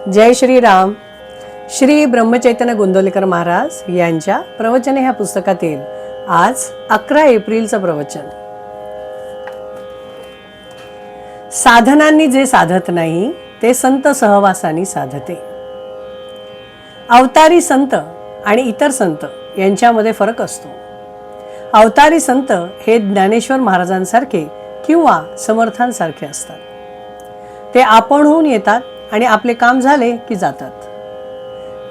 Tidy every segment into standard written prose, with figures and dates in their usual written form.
जय श्रीराम. श्री ब्रह्मचैतन्य गोंदवलेकर महाराज यांच्या प्रवचने ह्या पुस्तकातील आज 11 एप्रिलचं प्रवचन. साधनांनी जे साधत नाही ते संत सहवासानी साधते. अवतारी संत आणि इतर संत यांच्यामध्ये फरक असतो. अवतारी संत हे ज्ञानेश्वर महाराजांसारखे किंवा समर्थांसारखे असतात. ते आपणहून येतात आणि आपले काम झाले की जातात.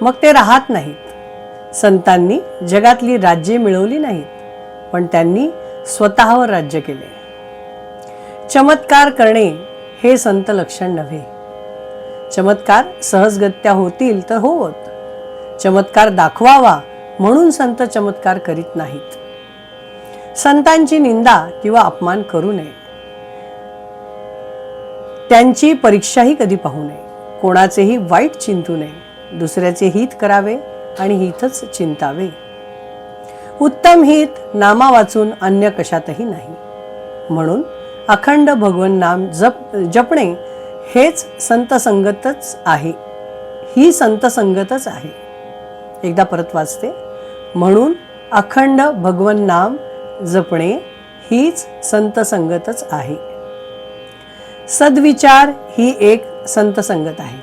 मग ते राहत नाहीत. संतांनी जगातली राज्ये मिळवली नाहीत, पण त्यांनी स्वतःवर राज्य केले. चमत्कार करणे हे संत लक्षण नव्हे. चमत्कार सहजगत्या होतील तर होवत. चमत्कार दाखवावा म्हणून संत चमत्कार करीत नाहीत. संतांची निंदा किंवा अपमान करू नये. त्यांची परीक्षाही कधी पाहू नये. कोणाचेही वाईट चिंतू नये. दुसऱ्याचे हित करावे आणि हितच चिंतावे. उत्तम हित नामा वाचून अन्य कशातही नाही. म्हणून अखंड भगवन नाम जपणे हेच संत संगतच आहे. ही संत संगतच आहे. एकदा परत वाचते. म्हणून अखंड भगवन नाम जपणे हीच संत संगतच आहे. सद्विचार ही एक संत संगत आहे.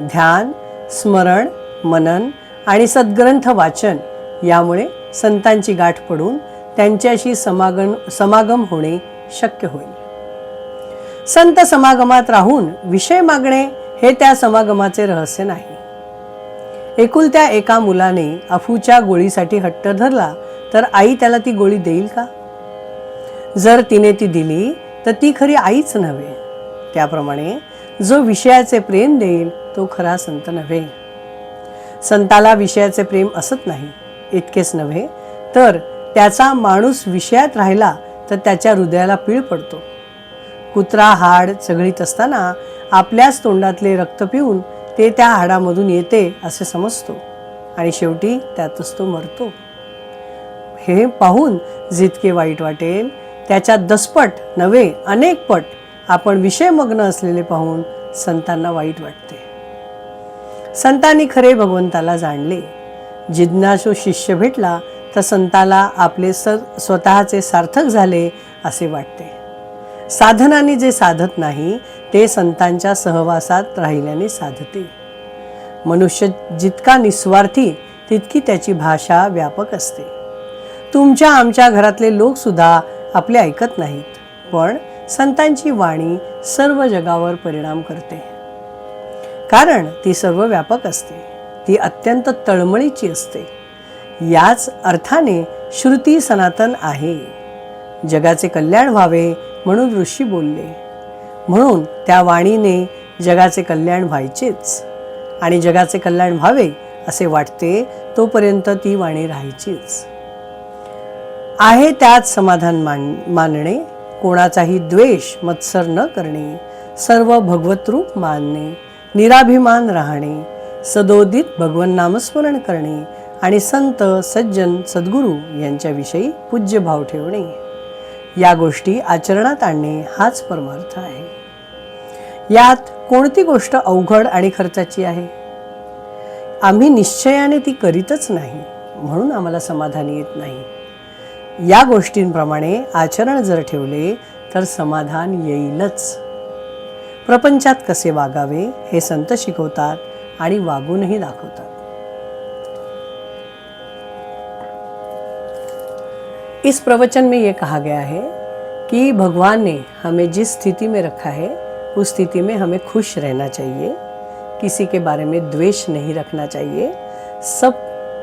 ध्यान, स्मरण, मनन आणि सद्ग्रंथ वाचन यामुळे संतांची गाठ पडून त्यांच्याशी समागम होणे शक्य होईल. संत समागमात राहून विषय मागणे हे त्या समागमाचे रहस्य नाही. एकुलत्या एका मुलाने अफूच्या गोळीसाठी हट्ट धरला तर आई त्याला ती गोळी देईल का? जर तिने ती दिली तर ती खरी आईच नव्हे. त्याप्रमाणे जो विषयाचे प्रेम देईल तो खरा संत नव्हे. संताला विषयाचे प्रेम असत नाही. इतकेच नव्हे तर त्याचा माणूस विषयात राहिला तर त्याच्या हृदयाला पीळ पडतो. कुत्रा हाड चघळीत असताना आपल्याच तोंडातले रक्त पिऊन ते त्या हाडामधून येते असे समजतो आणि शेवटी त्यातच तो मरतो. हे पाहून जितके वाईट वाटेल त्याच्या 10 पट नव्हे अनेक पट आपण विषयमग्न असलेले पाहून संतांना वाईट वाटते. संतांनी खरे भगवंताला जाणले. जिज्ञासू शिष्य भेटला तर संताला आपले स्वतःचे सार्थक झाले असे वाटते. साधनांनी जे साधत नाही ते संतांच्या सहवासात राहिल्याने साधते. मनुष्य जितका निस्वार्थी तितकी त्याची भाषा व्यापक असते. तुमच्या आमच्या घरातले लोक सुद्धा आपले ऐकत नाहीत, पण संतांची वाणी सर्व जगावर परिणाम करते. कारण ती सर्व व्यापक असते. ती अत्यंत तळमळीची असते. याच अर्थाने श्रुती सनातन आहे. जगाचे कल्याण व्हावे म्हणून ऋषी बोलले. म्हणून त्या वाणीने जगाचे कल्याण व्हायचेच आणि जगाचे कल्याण व्हावे असे वाटते तोपर्यंत ती वाणी राहायचीच. आहे त्यात समाधान मानणे. कोणाचाही द्वेष मत्सर न करणे. सर्व भगवतरूप मानणे. निराभिमान राहणे. सदोदित भगवन नामस्मरण करणे आणि संत सज्जन सद्गुरू यांच्याविषयी पूज्य भाव ठेवणे. या गोष्टी आचरणात आणणे हाच परमार्थ आहे. यात कोणती गोष्ट अवघड आणि खर्चाची आहे? आम्ही निश्चयाने ती करीतच नाही म्हणून आम्हाला समाधान येत नाही. या गोष्टींप्रमाणे आचरण जर ठेवले तर समाधान येईलच. प्रपंचात कसे वागावे हे संत शिकवतात आणि वागूनही दाखवतात. इस प्रवचन में ये कहा गया है कि भगवान ने हमें जिस स्थिति में रखा है उस स्थिति में हमें खुश रहना चाहिए. किसी के बारे में द्वेष नहीं रखना चाहिए.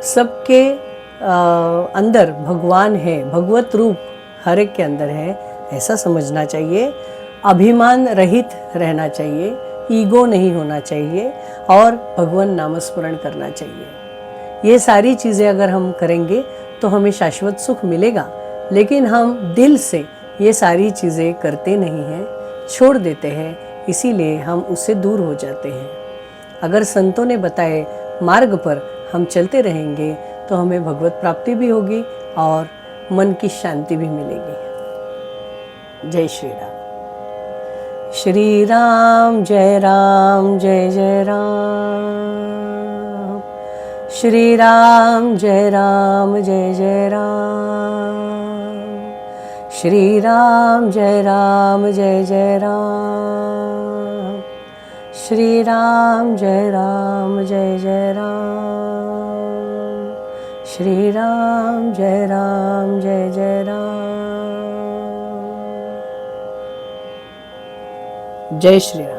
सबके अंदर भगवान है, भगवत रूप हर एक के अंदर है ऐसा समझना चाहिए. अभिमान रहित रहना चाहिए. ईगो नहीं होना चाहिए और भगवान नामस्मरण करना चाहिए. ये सारी चीज़ें अगर हम करेंगे तो हमें शाश्वत सुख मिलेगा. लेकिन हम दिल से ये सारी चीज़ें करते नहीं हैं, छोड़ देते हैं. इसीलिए हम उससे दूर हो जाते हैं. अगर संतों ने बताए मार्ग पर हम चलते रहेंगे तो हमें भगवत प्राप्ति भी होगी और मन की शांति भी मिलेगी. जय श्री राम. श्रीराम जय जय राम, श्रीराम जय जय राम, श्रीराम जय जय राम, श्रीराम जय जय राम, श्रीराम जय जय राम. जय श्रीराम.